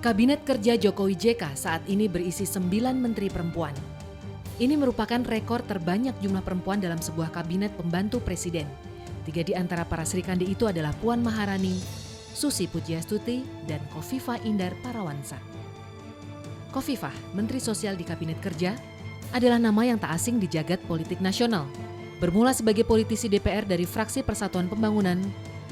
Kabinet Kerja Jokowi JK saat ini berisi 9 menteri perempuan. Ini merupakan rekor terbanyak jumlah perempuan dalam sebuah kabinet pembantu presiden. 3 di antara para Sri Kandi itu adalah Puan Maharani, Susi Pujiastuti, dan Khofifah Indar Parawansa. Khofifah, Menteri Sosial di Kabinet Kerja, adalah nama yang tak asing di jagat politik nasional. Bermula sebagai politisi DPR dari fraksi Persatuan Pembangunan,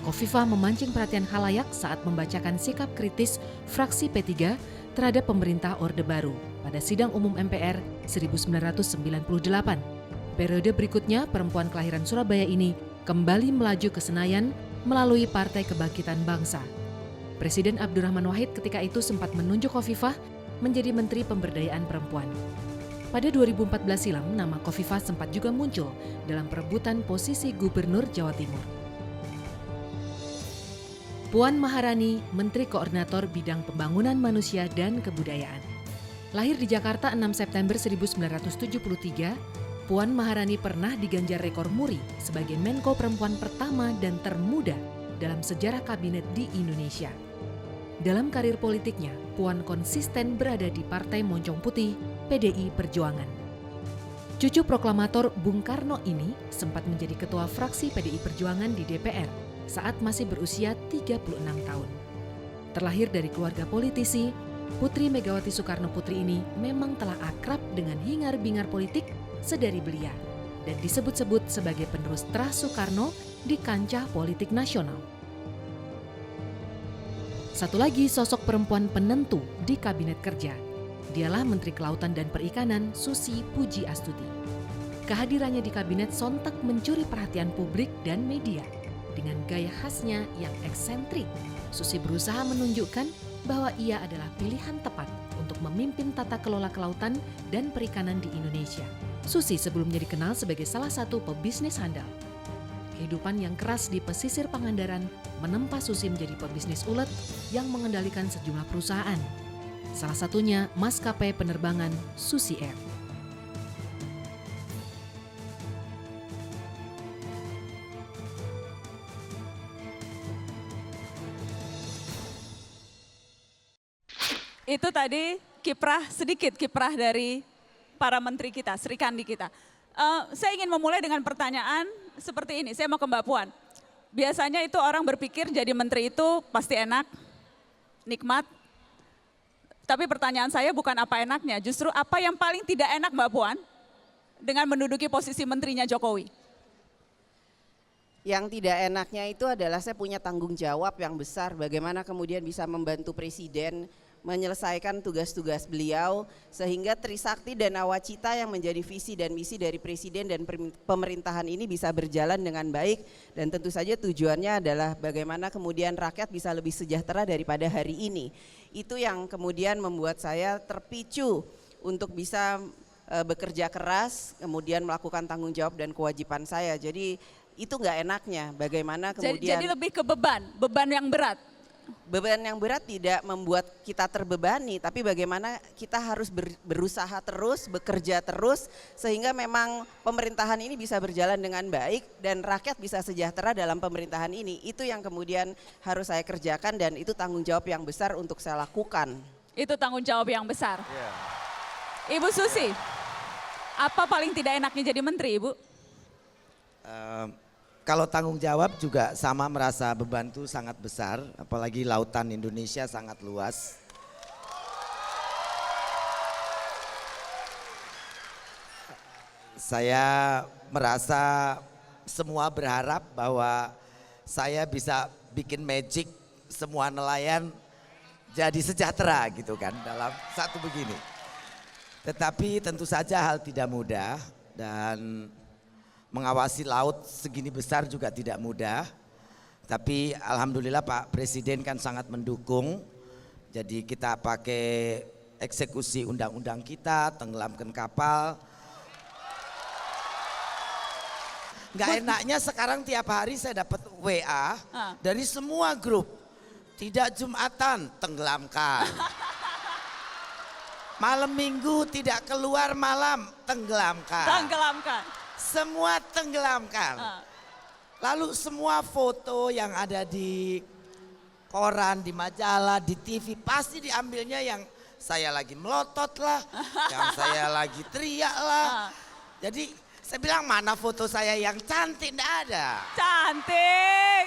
Khofifah memancing perhatian khalayak saat membacakan sikap kritis fraksi P3 terhadap pemerintah Orde Baru pada sidang umum MPR 1998. Periode berikutnya, perempuan kelahiran Surabaya ini kembali melaju ke Senayan melalui Partai Kebangkitan Bangsa. Presiden Abdurrahman Wahid ketika itu sempat menunjuk Khofifah menjadi Menteri Pemberdayaan Perempuan. Pada 2014 silam, nama Khofifah sempat juga muncul dalam perebutan posisi Gubernur Jawa Timur. Puan Maharani, Menteri Koordinator Bidang Pembangunan Manusia dan Kebudayaan. Lahir di Jakarta 6 September 1973, Puan Maharani pernah diganjar rekor muri sebagai Menko Perempuan pertama dan termuda dalam sejarah kabinet di Indonesia. Dalam karir politiknya, Puan konsisten berada di Partai Moncong Putih, PDI Perjuangan. Cucu proklamator Bung Karno ini sempat menjadi ketua fraksi PDI Perjuangan di DPR saat masih berusia 36 tahun. Terlahir dari keluarga politisi, Putri Megawati Soekarno Putri ini memang telah akrab dengan hingar-bingar politik sedari belia dan disebut-sebut sebagai penerus terah Soekarno di kancah politik nasional. Satu lagi sosok perempuan penentu di Kabinet Kerja, dialah Menteri Kelautan dan Perikanan Susi Pujiastuti. Kehadirannya di kabinet sontak mencuri perhatian publik dan media. Dengan gaya khasnya yang eksentrik, Susi berusaha menunjukkan bahwa ia adalah pilihan tepat untuk memimpin tata kelola kelautan dan perikanan di Indonesia. Susi sebelumnya dikenal sebagai salah satu pebisnis handal. Kehidupan yang keras di pesisir Pangandaran menempa Susi menjadi pebisnis ulet yang mengendalikan sejumlah perusahaan. Salah satunya maskapai penerbangan Susi Air. Itu tadi sedikit kiprah dari para menteri kita, Sri Kandi kita. Saya ingin memulai dengan pertanyaan seperti ini, saya mau ke Mbak Puan. Biasanya itu orang berpikir jadi menteri itu pasti enak, nikmat. Tapi pertanyaan saya bukan apa enaknya, justru apa yang paling tidak enak Mbak Puan dengan menduduki posisi menterinya Jokowi? Yang tidak enaknya itu adalah saya punya tanggung jawab yang besar bagaimana kemudian bisa membantu Presiden menyelesaikan tugas-tugas beliau sehingga Trisakti dan Nawacita yang menjadi visi dan misi dari Presiden dan pemerintahan ini bisa berjalan dengan baik, dan tentu saja tujuannya adalah bagaimana kemudian rakyat bisa lebih sejahtera daripada hari ini. Itu yang kemudian membuat saya terpicu untuk bisa bekerja keras, kemudian melakukan tanggung jawab dan kewajiban saya. Jadi itu nggak enaknya bagaimana kemudian. Jadi lebih ke beban yang berat. Beban yang berat tidak membuat kita terbebani, tapi bagaimana kita harus berusaha terus, bekerja terus, sehingga memang pemerintahan ini bisa berjalan dengan baik dan rakyat bisa sejahtera dalam pemerintahan ini. Itu yang kemudian harus saya kerjakan dan itu tanggung jawab yang besar untuk saya lakukan. Itu tanggung jawab yang besar. Ibu Susi, apa paling tidak enaknya jadi menteri, Ibu? Kalau tanggung jawab juga sama, merasa beban itu sangat besar, apalagi lautan Indonesia sangat luas. Saya merasa semua berharap bahwa saya bisa bikin magic semua nelayan jadi sejahtera gitu kan dalam satu begini. Tetapi tentu saja hal tidak mudah dan mengawasi laut segini besar juga tidak mudah, tapi alhamdulillah Pak Presiden kan sangat mendukung. Jadi kita pakai eksekusi undang-undang kita, tenggelamkan kapal. Nggak enaknya sekarang tiap hari saya dapat WA dari semua grup, tidak Jumatan tenggelamkan. Malam minggu tidak keluar malam tenggelamkan. Semua tenggelamkan. Lalu semua foto yang ada di koran, di majalah, di TV, pasti diambilnya yang saya lagi melotot lah, yang saya lagi teriak lah. Jadi saya bilang mana foto saya yang cantik, enggak ada. Cantik.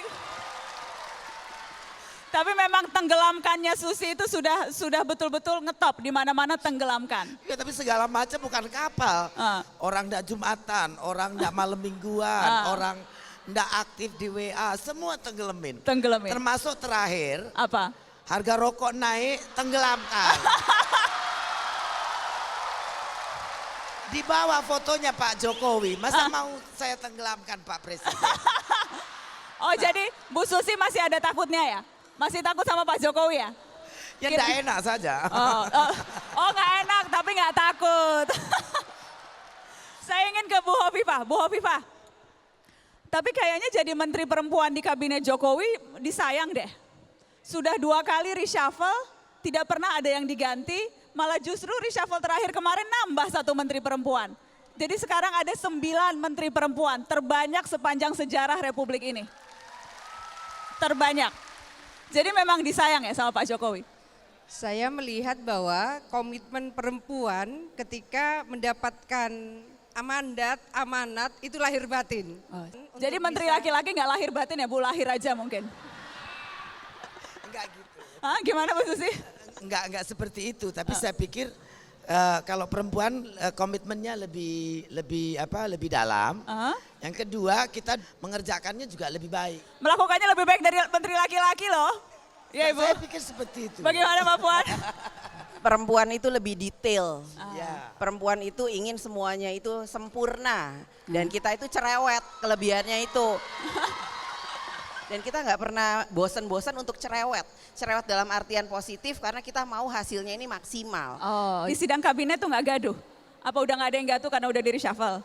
Tapi memang tenggelamkannya Susi itu sudah betul-betul ngetop, di mana-mana tenggelamkan. Ya tapi segala macam bukan kapal. Orang enggak Jumatan, orang enggak malam mingguan, orang enggak aktif di WA, semua tenggelamin. Tenggelamin. Termasuk terakhir, Apa? harga rokok naik, tenggelamkan. Di bawah fotonya Pak Jokowi, masa mau saya tenggelamkan Pak Presiden? Oh jadi Bu Susi masih ada takutnya ya? Masih takut sama Pak Jokowi ya? Ya enggak enak saja. Oh nggak enak tapi nggak takut. Saya ingin ke Bu Hovifah. Bu Hovifah, tapi kayaknya jadi menteri perempuan di kabinet Jokowi disayang deh. Sudah 2 kali reshuffle, tidak pernah ada yang diganti, malah justru reshuffle terakhir kemarin nambah 1 menteri perempuan. Jadi sekarang ada 9 menteri perempuan, terbanyak sepanjang sejarah Republik ini. Terbanyak. Jadi memang disayang ya sama Pak Jokowi? Saya melihat bahwa komitmen perempuan ketika mendapatkan amanat itu lahir batin. Jadi menteri laki-laki nggak lahir batin ya Bu, lahir aja mungkin? Enggak gitu. Hah, gimana Bu Susi? Enggak seperti itu, tapi saya pikir kalau perempuan komitmennya lebih dalam. Yang kedua, kita mengerjakannya juga lebih baik. Melakukannya lebih baik dari menteri laki-laki loh. Iya Ibu. Saya pikir seperti itu. Bagaimana Mbak Puan? Perempuan itu lebih detail. Ya. Perempuan itu ingin semuanya itu sempurna. Dan kita itu cerewet, kelebihannya itu. Dan kita nggak pernah bosan-bosan untuk cerewet. Cerewet dalam artian positif karena kita mau hasilnya ini maksimal. Oh, di sidang kabinet tuh nggak gaduh? Apa udah nggak ada yang gaduh karena udah di reshuffle?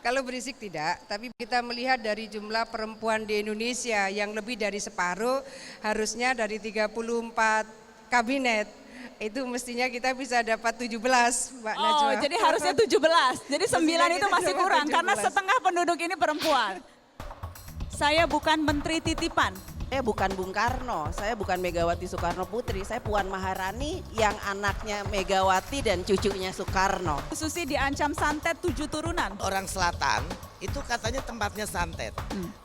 Kalau berisik tidak, tapi kita melihat dari jumlah perempuan di Indonesia yang lebih dari separuh, harusnya dari 34 kabinet, itu mestinya kita bisa dapat 17 Mbak Najwa. Oh, jadi harusnya 17. Jadi 9 itu masih kurang karena 17. setengah penduduk ini perempuan. Saya bukan menteri titipan. Saya bukan Bung Karno, saya bukan Megawati Soekarno Putri, saya Puan Maharani yang anaknya Megawati dan cucunya Soekarno. Susi diancam santet 7 turunan. Orang selatan itu katanya tempatnya santet.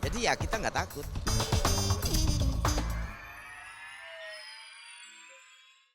Jadi ya kita nggak takut.